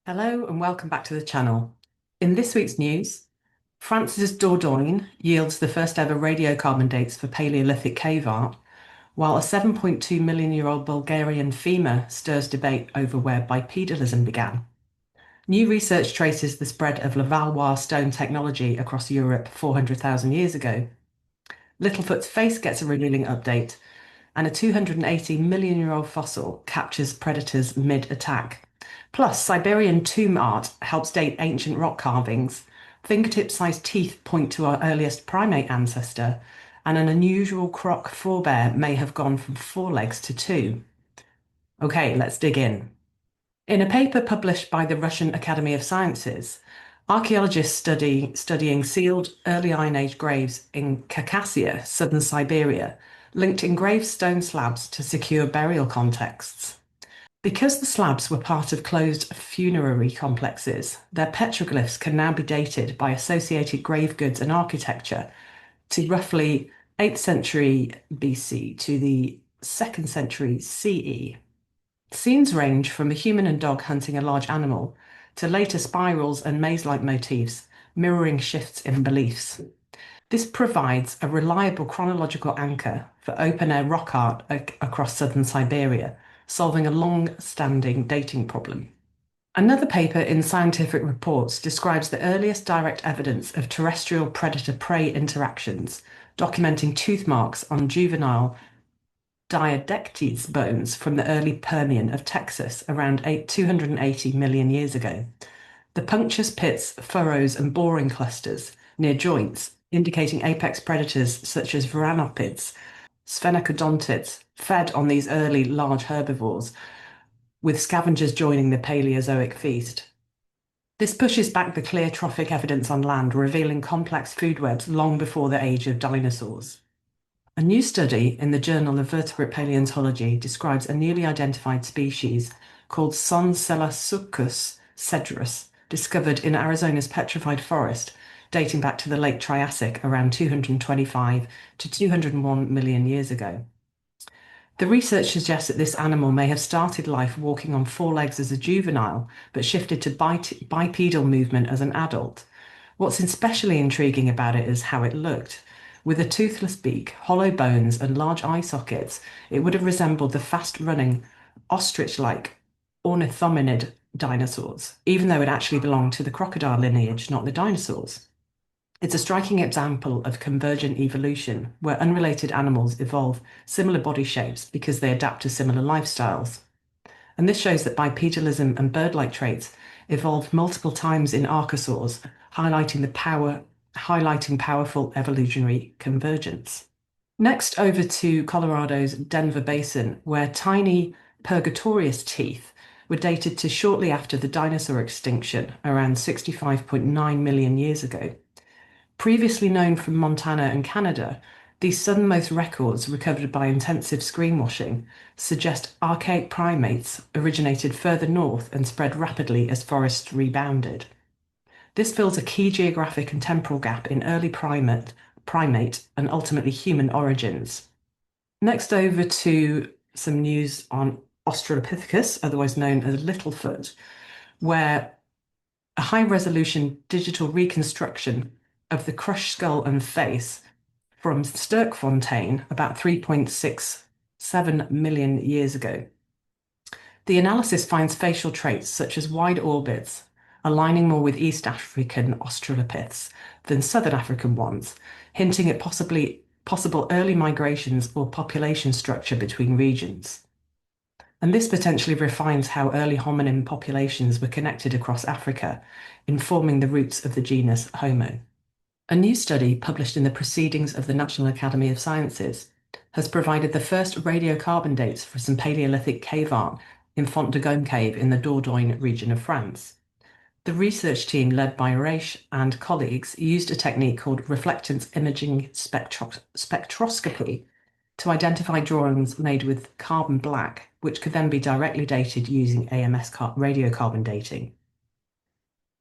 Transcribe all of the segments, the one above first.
Hello and welcome back to the channel. In this week's news, France's Dordogne yields the first ever radiocarbon dates for Paleolithic cave art, while a 7.2 million year old Bulgarian femur stirs debate over where bipedalism began. New research traces the spread of Levallois stone technology across Europe 400,000 years ago. Littlefoot's face gets a revealing update, and a 280 million year old fossil captures predators mid-attack. Plus, Siberian tomb art helps date ancient rock carvings. Fingertip-sized teeth point to our earliest primate ancestor, and an unusual croc forebear may have gone from 4 legs to 2. Okay, let's dig in. In a paper published by the Russian Academy of Sciences, archaeologists studying sealed early Iron Age graves in Khakassia, southern Siberia, linked engraved stone slabs to secure burial contexts. Because the slabs were part of closed funerary complexes, their petroglyphs can now be dated by associated grave goods and architecture to roughly 8th century BC to the 2nd century CE. Scenes range from a human and dog hunting a large animal to later spirals and maze-like motifs, mirroring shifts in beliefs. This provides a reliable chronological anchor for open-air rock art across southern Siberia, solving a long-standing dating problem. Another paper in Scientific Reports describes the earliest direct evidence of terrestrial predator-prey interactions, documenting tooth marks on juvenile Diadectes bones from the early Permian of Texas around 280 million years ago. The punctures, pits, furrows, and boring clusters near joints, indicating apex predators such as varanopids, sphenacodontids, fed on these early large herbivores, with scavengers joining the Paleozoic feast. This pushes back the clear trophic evidence on land, revealing complex food webs long before the age of dinosaurs. A new study in the Journal of Vertebrate Paleontology describes a newly identified species called Sonselasuchus cedrus, discovered in Arizona's petrified forest, dating back to the late Triassic around 225 to 201 million years ago. The research suggests that this animal may have started life walking on 4 legs as a juvenile, but shifted to bipedal movement as an adult. What's especially intriguing about it is how it looked. With a toothless beak, hollow bones, and large eye sockets, it would have resembled the fast-running, ostrich-like ornithominid dinosaurs, even though it actually belonged to the crocodile lineage, not the dinosaurs. It's a striking example of convergent evolution, where unrelated animals evolve similar body shapes because they adapt to similar lifestyles. And this shows that bipedalism and bird-like traits evolved multiple times in archosaurs, highlighting powerful evolutionary convergence. Next, over to Colorado's Denver Basin, where tiny Purgatorius teeth were dated to shortly after the dinosaur extinction, around 65.9 million years ago. Previously known from Montana and Canada, these southernmost records, recovered by intensive screenwashing, suggest archaic primates originated further north and spread rapidly as forests rebounded. This fills a key geographic and temporal gap in early primate and ultimately human origins. Next, over to some news on Australopithecus, otherwise known as Littlefoot, where a high-resolution digital reconstruction of the crushed skull and face from Sterkfontein about 3.67 million years ago. The analysis finds facial traits such as wide orbits, aligning more with East African Australopiths than Southern African ones, hinting at possible early migrations or population structure between regions. And this potentially refines how early hominin populations were connected across Africa, informing the roots of the genus Homo. A new study published in the Proceedings of the National Academy of Sciences has provided the first radiocarbon dates for some Paleolithic cave art in Font de Gaume cave in the Dordogne region of France. The research team, led by Reisch and colleagues, used a technique called reflectance imaging spectroscopy to identify drawings made with carbon black, which could then be directly dated using AMS radiocarbon dating.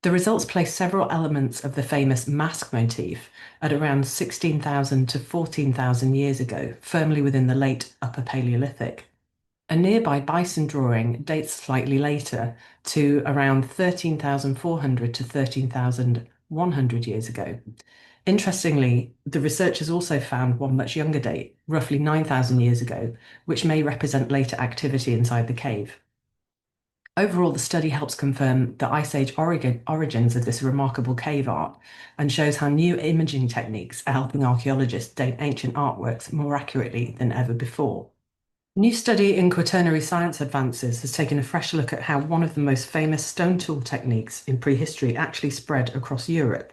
The results place several elements of the famous mask motif at around 16,000 to 14,000 years ago, firmly within the late Upper Paleolithic. A nearby Bison drawing dates slightly later to around 13,400 to 13,100 years ago. Interestingly, the researchers also found one much younger date, roughly 9,000 years ago, which may represent later activity inside the cave. Overall, the study helps confirm the Ice Age origins of this remarkable cave art and shows how new imaging techniques are helping archaeologists date ancient artworks more accurately than ever before. New study in quaternary science advances has taken a fresh look at how one of the most famous stone tool techniques in prehistory actually spread across Europe.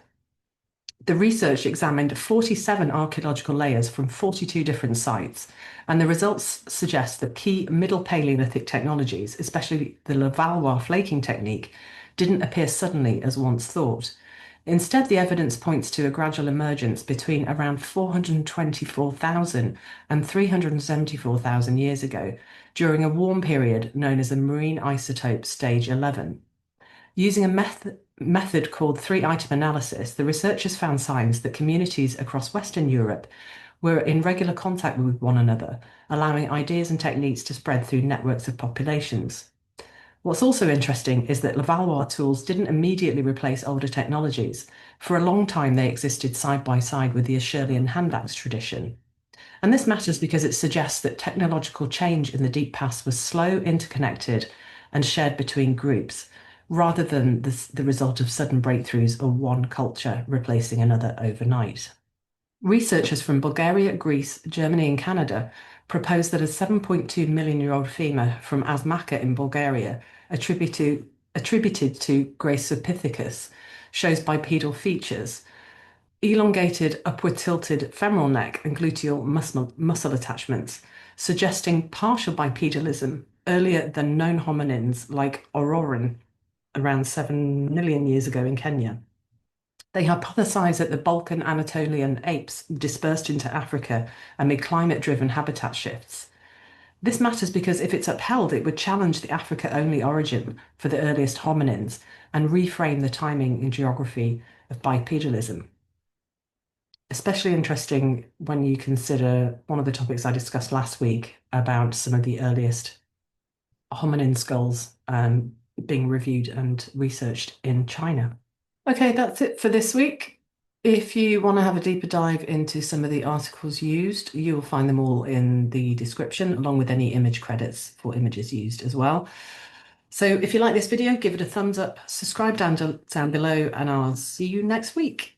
The research examined 47 archaeological layers from 42 different sites, and the results suggest that key Middle Paleolithic technologies, especially the Levallois flaking technique, didn't appear suddenly as once thought. Instead, the evidence points to a gradual emergence between around 424,000 and 374,000 years ago, during a warm period known as the marine isotope stage 11. Using a method called three-item analysis, the researchers found signs that communities across Western Europe were in regular contact with one another, allowing ideas and techniques to spread through networks of populations. What's also interesting is that Levallois tools didn't immediately replace older technologies. For a long time, they existed side by side with the Acheulean hand axe tradition. And this matters because it suggests that technological change in the deep past was slow, interconnected, and shared between groups, rather than the result of sudden breakthroughs or one culture replacing another overnight. Researchers from Bulgaria, Greece, Germany, and Canada proposed that a 7.2 million-year-old femur from Asmaka in Bulgaria, attributed to Grace shows bipedal features, elongated upward tilted femoral neck and gluteal muscle attachments, suggesting partial bipedalism earlier than known hominins like Auroran around 7 million years ago in Kenya. They hypothesized that the Balkan Anatolian apes dispersed into Africa amid climate-driven habitat shifts. This matters because if it's upheld, it would challenge the Africa-only origin for the earliest hominins and reframe the timing and geography of bipedalism. Especially interesting when you consider one of the topics I discussed last week about some of the earliest hominin skulls being reviewed and researched in China. Okay, that's it for this week. If you want to have a deeper dive into some of the articles used, you'll find them all in the description, along with any image credits for images used as well. So if you like this video, give it a thumbs up, subscribe down below, and I'll see you next week.